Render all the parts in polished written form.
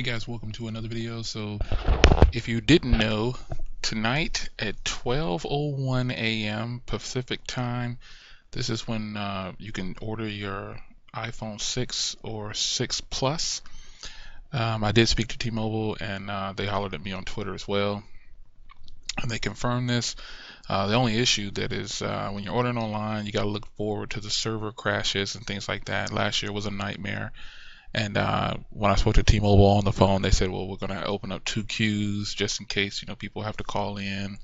guys, welcome to another video. So if you didn't know, tonight at 12:01 a.m. Pacific time, this is when you can order your iPhone 6 or 6 Plus. I did speak to T-Mobile and they hollered at me on Twitter as well, and they confirmed this. The only issue that is when you're ordering online, you got to look forward to the server crashes and things like that. Last year was a nightmare. And when I spoke to T-Mobile on the phone, they said, well, we're going to open up 2 queues just in case, people have to call in.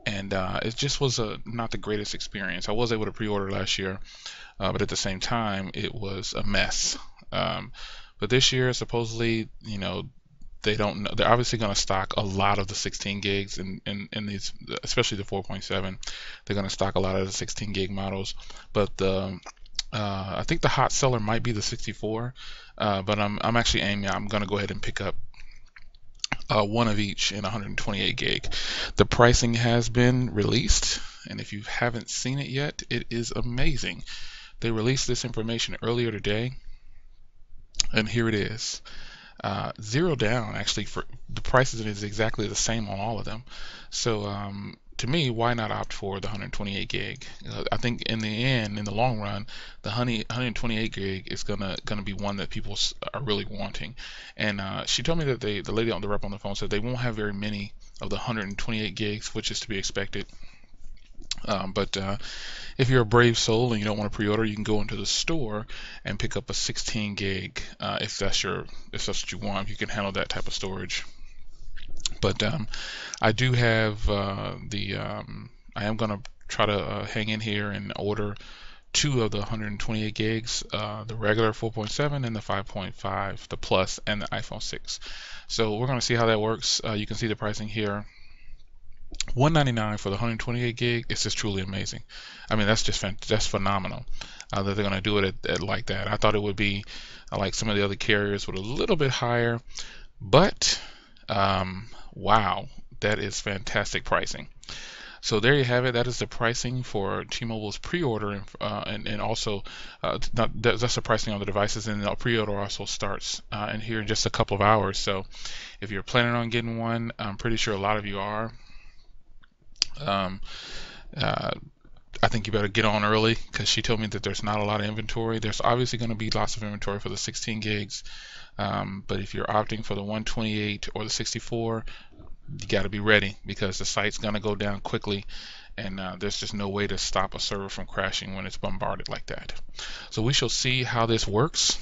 And it just was not the greatest experience. I was able to pre-order last year, but at the same time, it was a mess. But this year, supposedly, they don't know. They're obviously going to stock a lot of the 16 gigs in these, especially the 4.7. They're going to stock a lot of the 16 gig models. But I think the hot seller might be the 64, but I'm actually aiming. I'm going to go ahead and pick up one of each in 128 gig. The pricing has been released, and if you haven't seen it yet, it is amazing. They released this information earlier today, and here it is. Zero down, actually, for the prices is exactly the same on all of them. So to me, why not opt for the 128 gig? I think in the end, in the long run, the 128 gig is gonna be one that people are really wanting. And she told me that the lady on the rep on the phone said they won't have very many of the 128 gigs, which is to be expected. But if you're a brave soul and you don't want to pre-order, you can go into the store and pick up a 16 gig if that's what you want. You can handle that type of storage. But I do have I am going to try to hang in here and order 2 of the 128 gigs, the regular 4.7 and the 5.5, the Plus, and the iPhone 6. So we're going to see how that works. You can see the pricing here. $199 for the 128 gig. It's just truly amazing. I mean, that's phenomenal that they're going to do it at like that. I thought it would be like some of the other carriers with a little bit higher, but wow, that is fantastic pricing. So there you have it. That is the pricing for T-Mobile's pre-order, and also that's the pricing on the devices, and the pre-order also starts in here in just a couple of hours. So if you're planning on getting one, I'm pretty sure a lot of you are. I think you better get on early, because she told me that there's not a lot of inventory. There's obviously going to be lots of inventory for the 16 gigs, but if you're opting for the 128 or the 64, you got to be ready, because the site's going to go down quickly, and there's just no way to stop a server from crashing when it's bombarded like that. So we shall see how this works.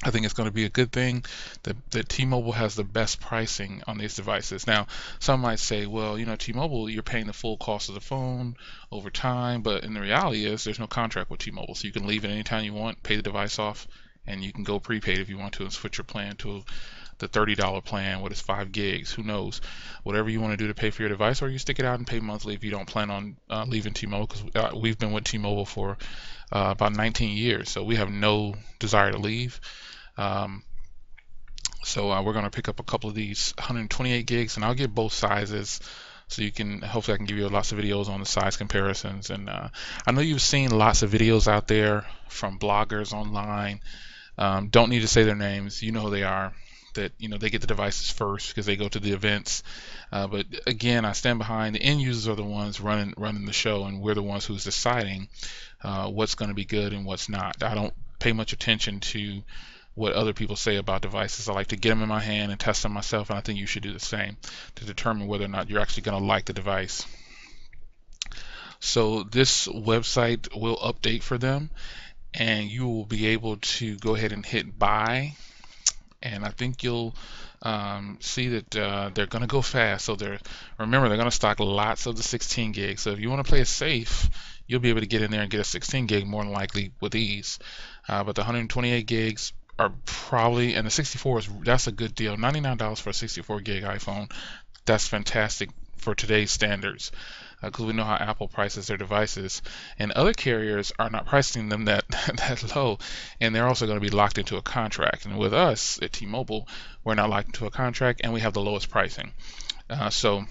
I think it's going to be a good thing that T-Mobile has the best pricing on these devices. Now, some might say, well, T-Mobile, you're paying the full cost of the phone over time, but in the reality is there's no contract with T-Mobile, so you can leave it anytime you want, pay the device off, and you can go prepaid if you want to and switch your plan to the $30 plan, what is 5 gigs, who knows, whatever you want to do to pay for your device, or you stick it out and pay monthly if you don't plan on leaving T-Mobile, because we've been with T-Mobile for about 19 years, so we have no desire to leave. So we're going to pick up a couple of these 128 gigs, and I'll get both sizes, so you can, hopefully I can give you lots of videos on the size comparisons. And I know you've seen lots of videos out there from bloggers online. Don't need to say their names, you know who they are, that they get the devices first because they go to the events. But again, I stand behind the end users are the ones running the show, and we're the ones who's deciding what's going to be good and what's not. I don't pay much attention to what other people say about devices. I like to get them in my hand and test them myself, and I think you should do the same to determine whether or not you're actually going to like the device. So this website will update for them, and you will be able to go ahead and hit buy, and I think you'll see that they're going to go fast. So remember, they're going to stock lots of the 16 gigs. So if you want to play it safe, you'll be able to get in there and get a 16 gig more than likely with ease. But the 128 gigs are probably, and the 64 that's a good deal. $99 for a 64 gig iPhone. That's fantastic for today's standards, because we know how Apple prices their devices, and other carriers are not pricing them that low, and they're also going to be locked into a contract. And with us at T-Mobile, we're not locked into a contract, and we have the lowest pricing. So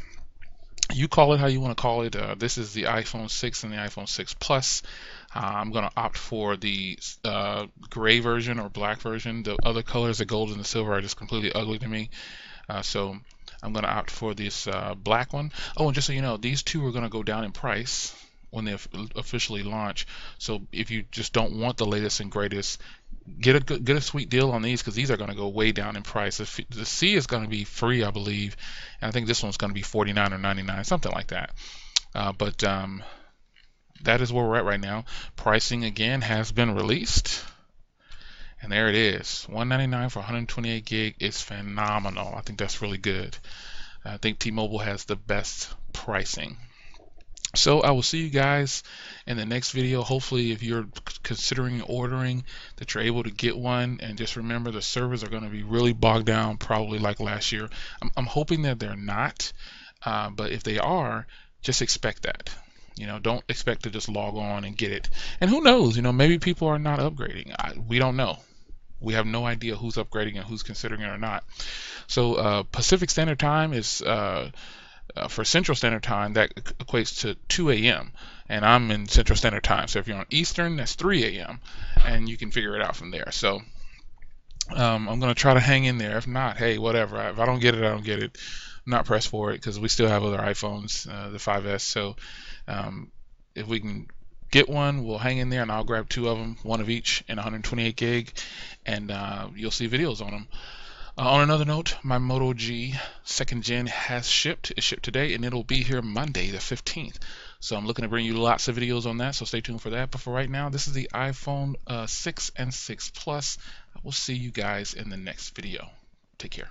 You call it how you want to call it. This is the iPhone 6 and the iPhone 6 Plus. I'm going to opt for the gray version or black version. The other colors, the gold and the silver, are just completely ugly to me. So I'm going to opt for this black one. Oh, and just so you know, these two are going to go down in price when they officially launch. So if you just don't want the latest and greatest, get a sweet deal on these, because these are going to go way down in price. The C is going to be free, I believe, and I think this one's going to be 49 or 99, something like that. But that is where we're at right now. Pricing again has been released. And there it is, $199 for 128 gig is phenomenal. I think that's really good. I think T-Mobile has the best pricing. So I will see you guys in the next video. Hopefully, if you're considering ordering, that you're able to get one. And just remember, the servers are going to be really bogged down, probably like last year. I'm hoping that they're not, but if they are, just expect that. Don't expect to just log on and get it. And who knows? Maybe people are not upgrading. We don't know. We have no idea who's upgrading and who's considering it or not. So Pacific Standard Time is for Central Standard Time, that equates to 2 a.m. and I'm in Central Standard Time. So if you're on Eastern, that's 3 a.m. and you can figure it out from there. So I'm going to try to hang in there. If not, hey, whatever. If I don't get it, I don't get it. I'm not pressed for it, because we still have other iPhones, the 5S. So if we can get one, we'll hang in there, and I'll grab two of them, one of each, in 128 gig, and you'll see videos on them. On another note, my Moto G 2nd Gen has shipped. It shipped today, and it'll be here Monday the 15th. So I'm looking to bring you lots of videos on that, so stay tuned for that. But for right now, this is the iPhone 6 and 6 Plus. I will see you guys in the next video. Take care.